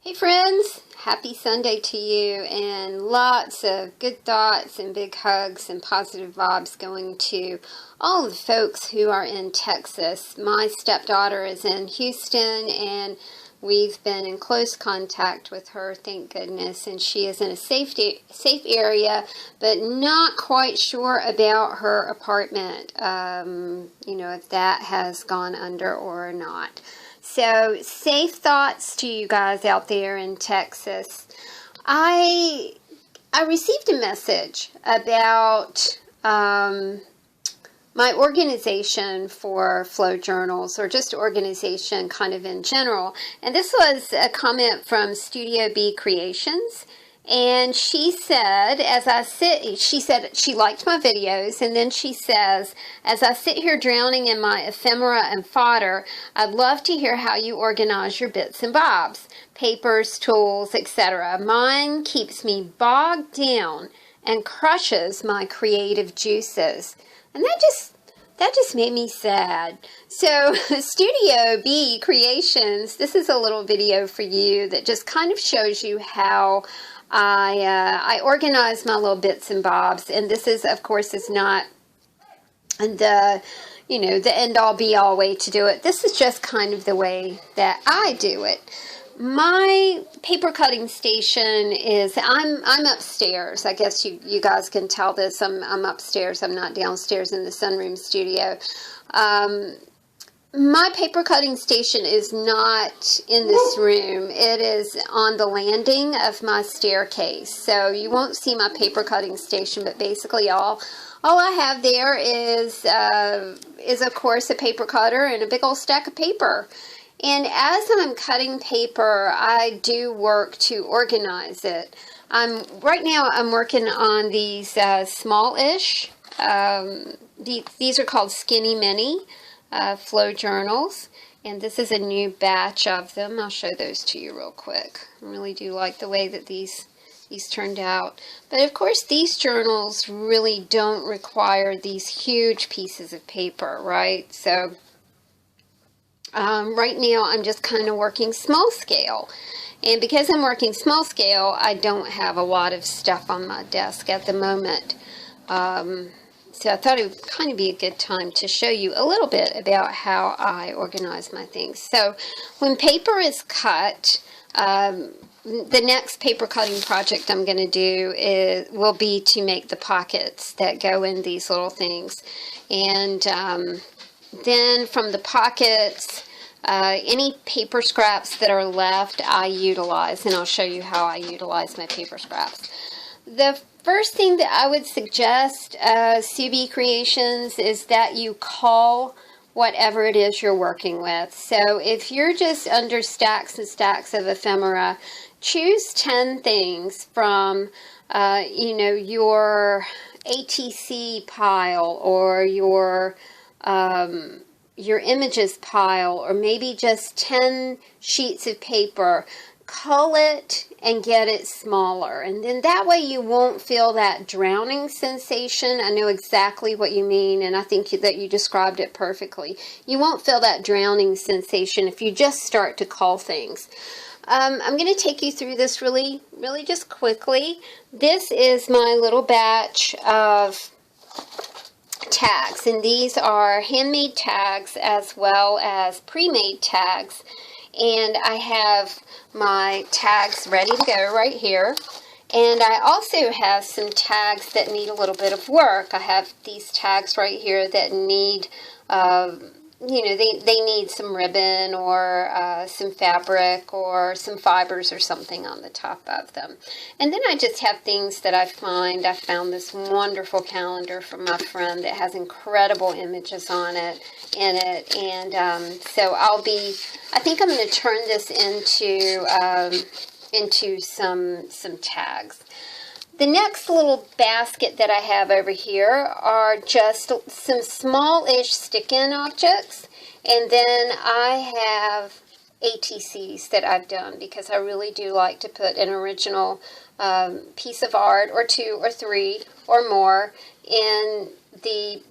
Hey friends, happy Sunday to you, and lots of good thoughts and big hugs and positive vibes going to all the folks who are in Texas. My stepdaughter is in Houston, and we've been in close contact with her, thank goodness, and she is in a safe area, but not quite sure about her apartment, if that has gone under or not. So, safe thoughts to you guys out there in Texas. I received a message about my organization for flow journals, or just organization kind of in general. And this was a comment from Studio B Creations. And she said, she said she liked my videos, and then she says, as I sit here drowning in my ephemera and fodder, I'd love to hear how you organize your bits and bobs, papers, tools, etc. Mine keeps me bogged down and crushes my creative juices. And that just made me sad. So Studio B Creations, this is a little video for you that just kind of shows you how I organize my little bits and bobs, and this is, of course, is not the end-all be-all way to do it. This is just kind of the way that I do it. My paper cutting station is, I'm upstairs. I guess you guys can tell this. I'm upstairs. I'm not downstairs in the sunroom studio. My paper cutting station is not in this room. It is on the landing of my staircase. So you won't see my paper cutting station, but basically all I have there is of course a paper cutter and a big old stack of paper. And as I'm cutting paper, I do work to organize it. Right now I'm working on these small-ish. These are called Skinny Mini flow journals, and this is a new batch of them. I'll show those to you real quick. I really do like the way that these turned out. But of course these journals really don't require these huge pieces of paper, right? So right now I'm just kind of working small scale, and because I'm working small scale, I don't have a lot of stuff on my desk at the moment. So I thought it would kind of be a good time to show you a little bit about how I organize my things. So when paper is cut, the next paper cutting project I'm going to do will be to make the pockets that go in these little things. And then from the pockets, any paper scraps that are left, I utilize, and I'll show you how I utilize my paper scraps. The first thing that I would suggest, CB Creations, is that you call whatever it is you're working with. So if you're just under stacks and stacks of ephemera, choose 10 things from, your ATC pile, or your images pile, or maybe just 10 sheets of paper. Cull it and get it smaller, and then that way you won't feel that drowning sensation. I know exactly what you mean, and I think that you described it perfectly. You won't feel that drowning sensation if you just start to cull things. I'm going to take you through this really just quickly. This is my little batch of tags, and these are handmade tags as well as pre-made tags. And I have my tags ready to go right here. And I also have some tags that need a little bit of work. I have these tags right here that need, they need some ribbon, or some fabric, or some fibers or something on the top of them. And then I just have things that I found this wonderful calendar from my friend that has incredible images on it, and so I think I'm going to turn this into some tags. The next little basket that I have over here are just some small-ish stick-in objects, and then I have ATCs that I've done because I really do like to put an original piece of art, or 2 or 3 or more, in the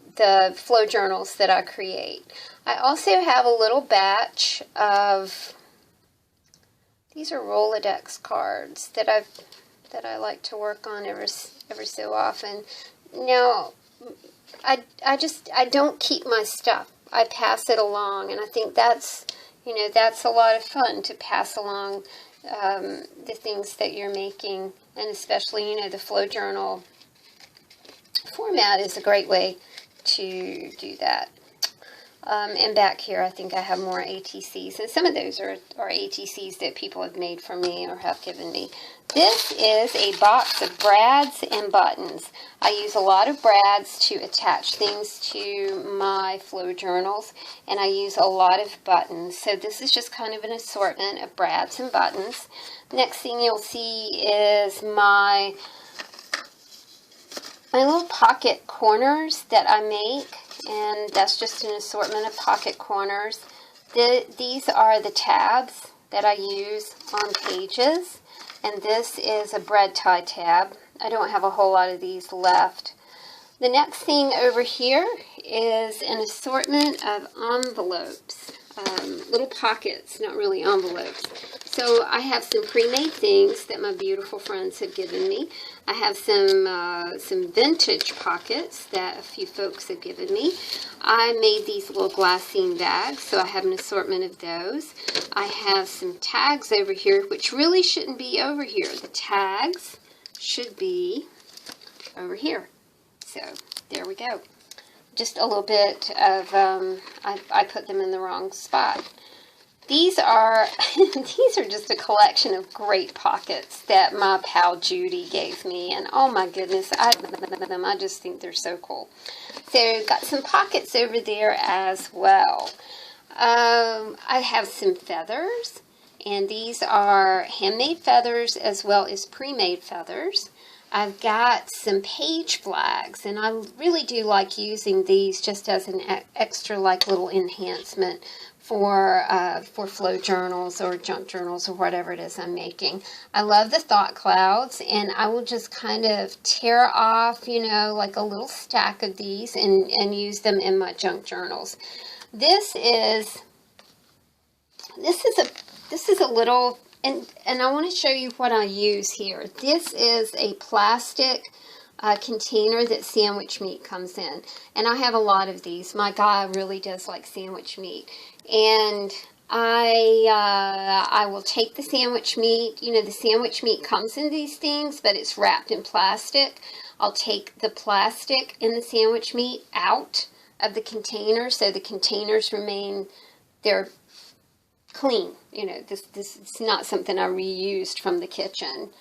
flow journals that I create. I also have a little batch of These are Rolodex cards that I like to work on ever so often. Now, I don't keep my stuff. I pass it along, and I think that's, that's a lot of fun, to pass along the things that you're making, and especially, the flow journal format is a great way to do that. And back here, I think I have more ATCs, and some of those are ATCs that people have made for me or have given me. This is a box of brads and buttons. I use a lot of brads to attach things to my flow journals, and I use a lot of buttons. So this is just kind of an assortment of brads and buttons. Next thing you'll see is my little pocket corners that I make, and that's just an assortment of pocket corners. These are the tabs that I use on pages, and this is a bread tie tab. I don't have a whole lot of these left. The next thing over here is an assortment of envelopes, little pockets, not really envelopes. So I have some pre-made things that my beautiful friends have given me. I have some vintage pockets that a few folks have given me. I made these little glassine bags, so I have an assortment of those. I have some tags over here, which really shouldn't be over here. The tags should be over here. So there we go. Just a little bit of, I put them in the wrong spot. These are just a collection of great pockets that my pal Judy gave me, and oh my goodness, I love them. I just think they're so cool. So got some pockets over there as well. I have some feathers, and these are handmade feathers as well as pre-made feathers. I've got some page flags, and I really do like using these just as an extra little enhancement for flow journals or junk journals or whatever it is I'm making. I love the thought clouds, and I will just kind of tear off, like a little stack of these and use them in my junk journals. This is a little, and I want to show you what I use here. This is a plastic container that sandwich meat comes in, and I have a lot of these. My guy really does like sandwich meat, and I will take the sandwich meat. The sandwich meat comes in these things, but it's wrapped in plastic. I'll take the plastic in the sandwich meat out of the container, so the containers remain, they're clean. This is not something I reused from the kitchen.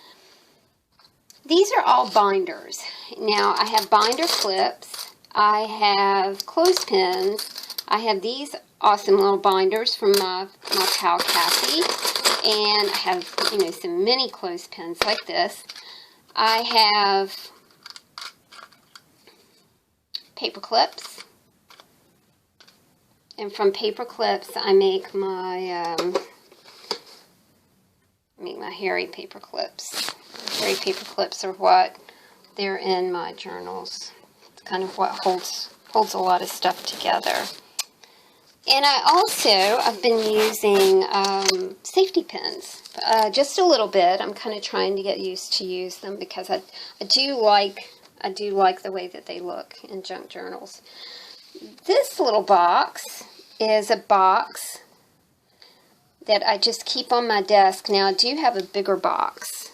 These are all binders. Now, I have binder clips. I have clothespins. I have these awesome little binders from my pal Kathy. And I have, some mini clothespins like this. I have paper clips. And from paper clips, I make my hairy paper clips. Hairy paper clips are what they're in my journals. It's kind of what holds a lot of stuff together. And I've been using safety pins, just a little bit. I'm kind of trying to get used to use them because I do like the way that they look in junk journals. This little box is a box that I just keep on my desk. Now, I do have a bigger box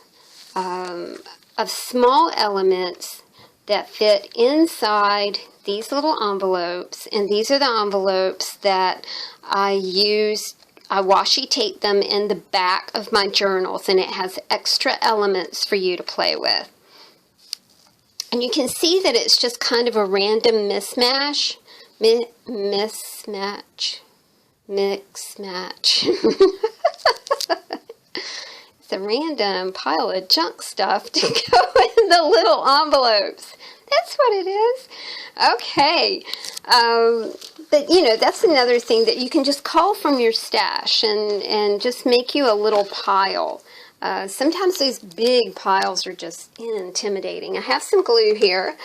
of small elements that fit inside these little envelopes, and these are the envelopes that I use. I washi tape them in the back of my journals, and it has extra elements for you to play with. And you can see that it's just kind of a random mismatch. Mix match. It's a random pile of junk stuff to go in the little envelopes. That's what it is. Okay. But, that's another thing that you can just call from your stash and just make you a little pile. Sometimes those big piles are just intimidating. I have some glue here.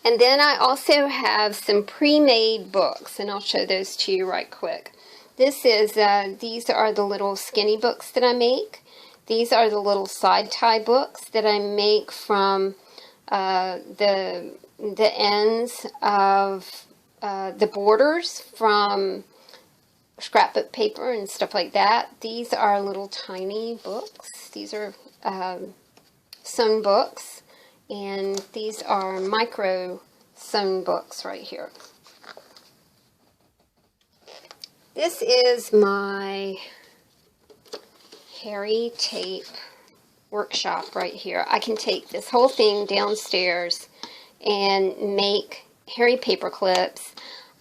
And then I also have some pre-made books, and I'll show those to you right quick. These are the little skinny books that I make, These are the little side tie books that I make from the ends of the borders from scrapbook paper and stuff like that. These are little tiny books. These are sewn books, and these are micro sewn books right here. This is my hairy tape workshop right here. I can take this whole thing downstairs and make hairy paper clips.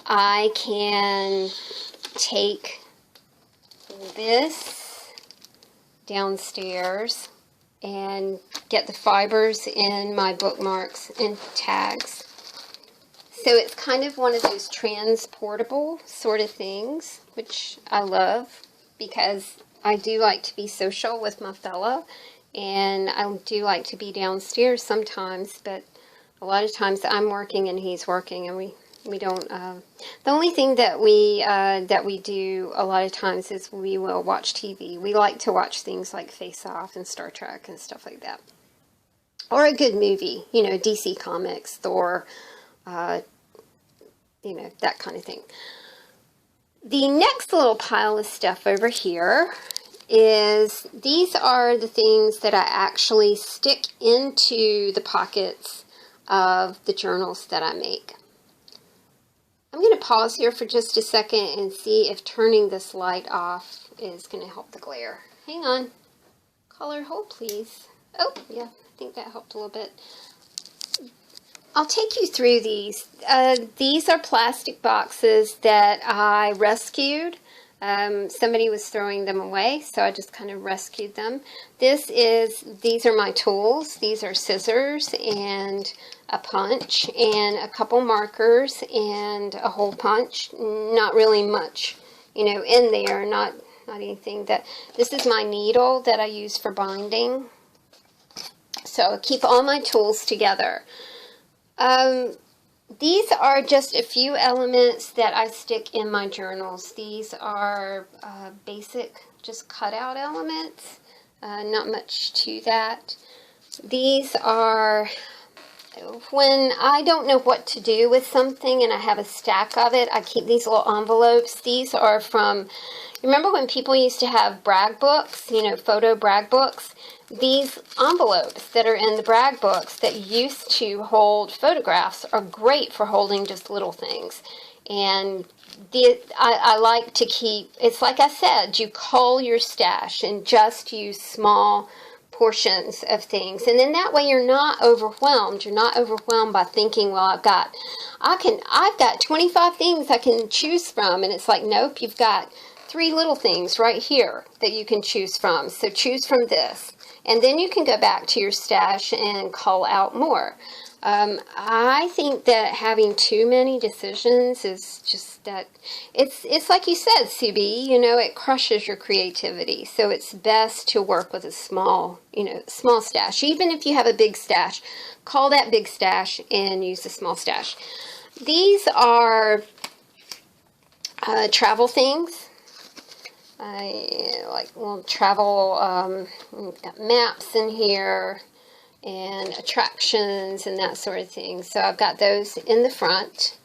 I can take this downstairs and get the fibers in my bookmarks and tags. So it's kind of one of those transportable sort of things, which I love because I do like to be social with my fellow, and I do like to be downstairs sometimes, but a lot of times I'm working and he's working, and we don't, the only thing that we do a lot of times is we will watch TV. We like to watch things like Face Off and Star Trek and stuff like that. Or a good movie, you know, DC Comics, Thor, you know, that kind of thing. The next little pile of stuff over here is, these are the things that I actually stick into the pockets of the journals that I make. I'm going to pause here for just a second and see if turning this light off is going to help the glare. Hang on. Color, hold please. Oh, yeah, I think that helped a little bit. I'll take you through these. These are plastic boxes that I rescued. Somebody was throwing them away, so I just kind of rescued them. These are my tools. These are scissors and a punch and a couple markers and a hole punch. Not really much, you know, in there. Not anything that. This is my needle that I use for binding. So I keep all my tools together. These are just a few elements that I stick in my journals. These are basic, just cutout elements, not much to that. These are, when I don't know what to do with something and I have a stack of it, I keep these little envelopes. These are from, remember when people used to have brag books, you know, photo brag books? These envelopes that are in the brag books that used to hold photographs are great for holding just little things. And I like to keep, it's like I said, you cull your stash and just use small portions of things. And then that way you're not overwhelmed. You're not overwhelmed by thinking, well, I've got 25 things I can choose from. And it's like, nope, you've got 3 little things right here that you can choose from. So choose from this. And then you can go back to your stash and cull out more. I think that having too many decisions is just that, it's like you said, CB, you know, it crushes your creativity. So it's best to work with a small, you know, small stash. Even if you have a big stash, call that big stash and use the small stash. These are travel things. I like little travel, we've got maps in here and attractions and that sort of thing. So I've got those in the front,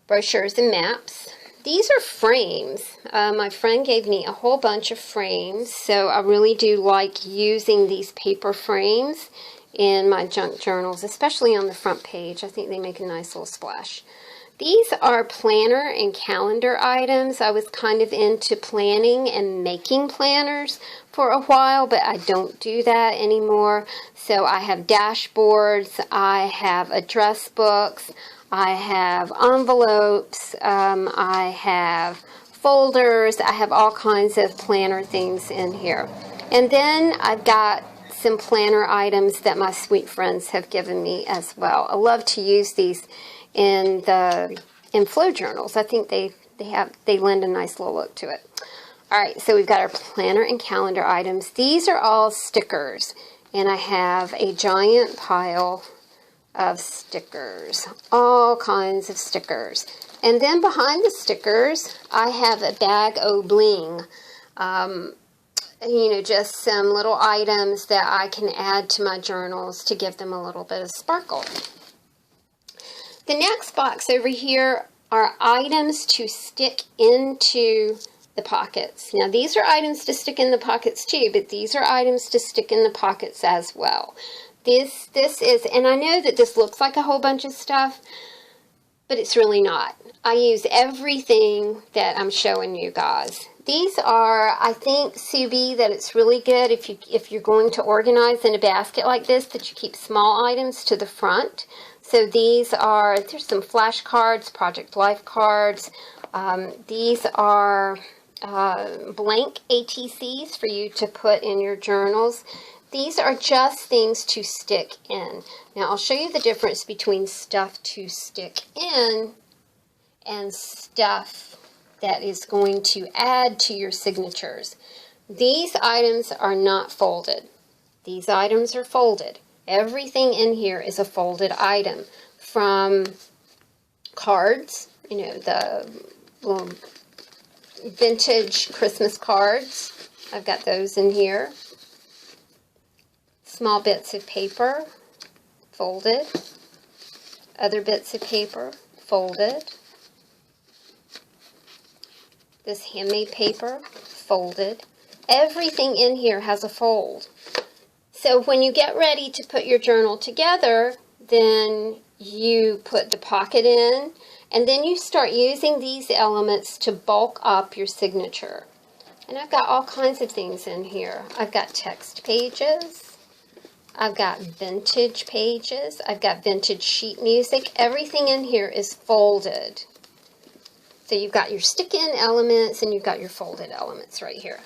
brochures and maps. These are frames. My friend gave me a whole bunch of frames, so I really do like using these paper frames in my junk journals, especially on the front page. I think they make a nice little splash. These are planner and calendar items. I was kind of into planning and making planners for a while, but I don't do that anymore. So I have dashboards, I have address books, I have envelopes, I have folders, I have all kinds of planner things in here. And then I've got some planner items that my sweet friends have given me as well. I love to use these in flow journals. I think they lend a nice little look to it. All right, so we've got our planner and calendar items. These are all stickers, and I have a giant pile of stickers, all kinds of stickers. And then behind the stickers, I have a bag o' bling. you know, just some little items that I can add to my journals to give them a little bit of sparkle. The next box over here are items to stick into the pockets. Now these are items to stick in the pockets too, but these are items to stick in the pockets as well. This is, and I know that this looks like a whole bunch of stuff, but it's really not. I use everything that I'm showing you guys. These are, I think, Subi, that it's really good if you're going to organize in a basket like this, that you keep small items to the front. So these are, there's some flashcards, Project Life cards. These are blank ATCs for you to put in your journals. These are just things to stick in. Now I'll show you the difference between stuff to stick in and stuff that is going to add to your signatures. These items are not folded. These items are folded. Everything in here is a folded item, from cards, you know, the little vintage Christmas cards. I've got those in here. Small bits of paper, folded. Other bits of paper, folded. This handmade paper, folded. Everything in here has a fold. So when you get ready to put your journal together, then you put the pocket in, and then you start using these elements to bulk up your signature. And I've got all kinds of things in here. I've got text pages. I've got vintage pages. I've got vintage sheet music. Everything in here is folded. So you've got your stick-in elements and you've got your folded elements right here.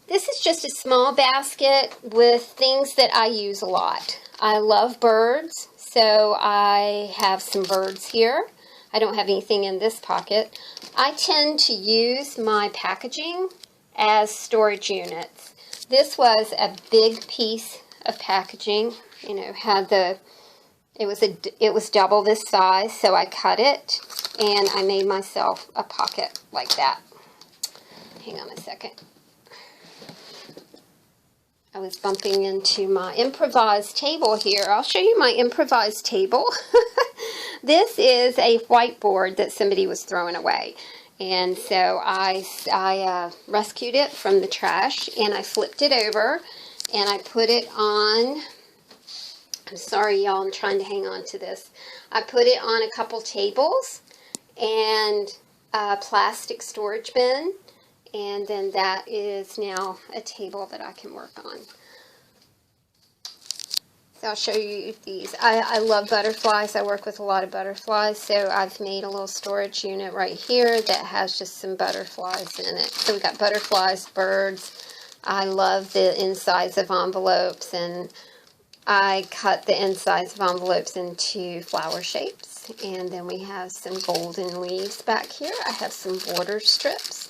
This is just a small basket with things that I use a lot. I love birds, so I have some birds here. I don't have anything in this pocket. I tend to use my packaging as storage units. This was a big piece of packaging. You know, it was double this size, so I cut it and I made myself a pocket like that. Hang on a second. I was bumping into my improvised table here. I'll show you my improvised table. This is a whiteboard that somebody was throwing away. And so I rescued it from the trash, and I flipped it over and I put it on. I'm sorry, y'all, I'm trying to hang on to this. I put it on a couple tables and a plastic storage bin. And then that is now a table that I can work on. So I'll show you these. I love butterflies. I work with a lot of butterflies. So I've made a little storage unit right here that has just some butterflies in it. So we've got butterflies, birds. I love the insides of envelopes, and I cut the insides of envelopes into flower shapes. And then we have some golden leaves back here. I have some border strips.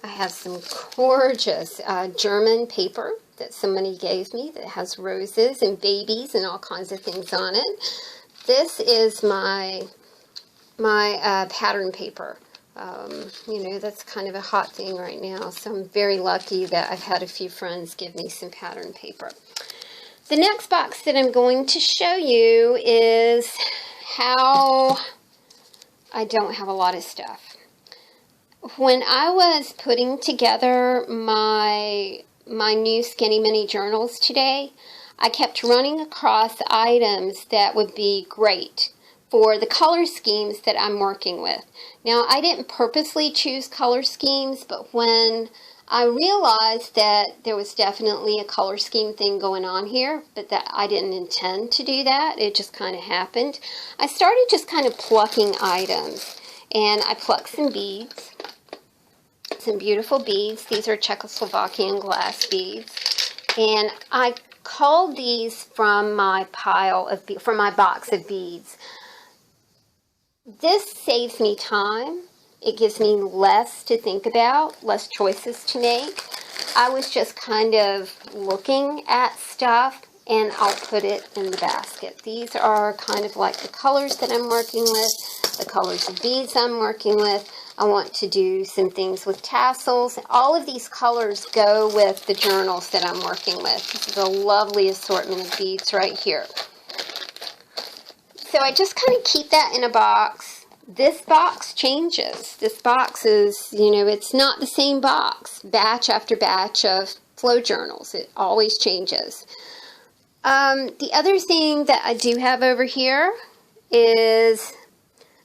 I have some gorgeous German paper that somebody gave me that has roses and babies and all kinds of things on it. This is my pattern paper. You know, that's kind of a hot thing right now, so I'm very lucky that I've had a few friends give me some pattern paper. The next box that I'm going to show you is how I don't have a lot of stuff. When I was putting together my new Skinny Mini journals today, I kept running across items that would be great for the color schemes that I'm working with. Now, I didn't purposely choose color schemes, but when I realized that there was definitely a color scheme thing going on here, but that I didn't intend to do that, it just kind of happened, I started just kind of plucking items. And I plucked some beads, some beautiful beads. These are Czechoslovakian glass beads. And I culled these from my from my box of beads. This saves me time. It gives me less to think about, less choices to make. I was just kind of looking at stuff, and I'll put it in the basket. These are kind of like the colors that I'm working with, the colors of beads I'm working with. I want to do some things with tassels. All of these colors go with the journals that I'm working with. This is a lovely assortment of beads right here. So I just kind of keep that in a box. This box changes. This box is, you know, it's not the same box, batch after batch of flow journals. It always changes. The other thing that I do have over here is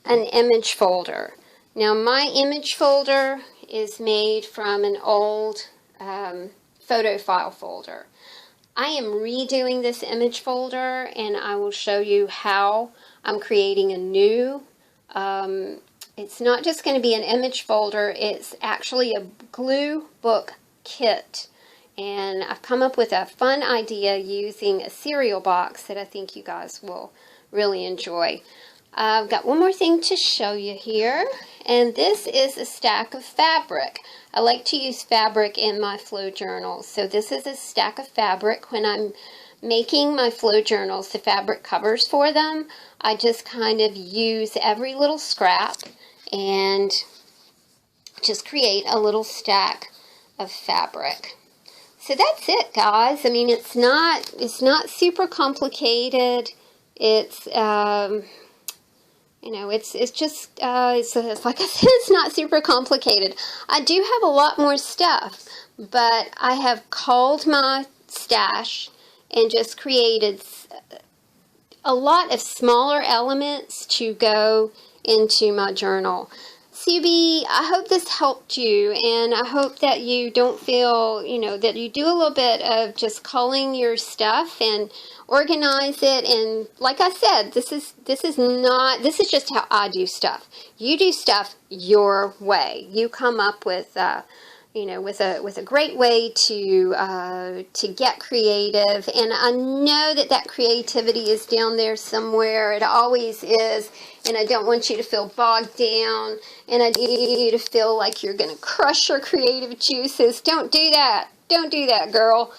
an image folder. Now my image folder is made from an old photo file folder. I am redoing this image folder, and I will show you how I'm creating a new, it's not just going to be an image folder, it's actually a glue book kit. And I've come up with a fun idea using a cereal box that I think you guys will really enjoy. I've got one more thing to show you here, and this is a stack of fabric. I like to use fabric in my flow journals. So this is a stack of fabric. When I'm making my flow journals, the fabric covers for them, I just kind of use every little scrap and just create a little stack of fabric. So that's it, guys. I mean, it's not super complicated. It's you know, it's just, it's like I said, it's not super complicated. I do have a lot more stuff, but I have culled my stash and just created a lot of smaller elements to go into my journal. CB, I hope this helped you, and I hope that you don't feel, you know, that you do a little bit of just culling your stuff and organize it. And like I said, this is just how I do stuff. You do stuff your way. You come up with you know, with a great way to get creative. And I know that creativity is down there somewhere. It always is. And I don't want you to feel bogged down, and I need you to feel like you're going to crush your creative juices. Don't do that. Don't do that, girl.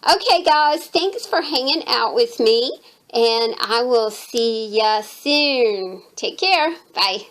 Okay, guys, thanks for hanging out with me, and I will see ya soon. Take care. Bye.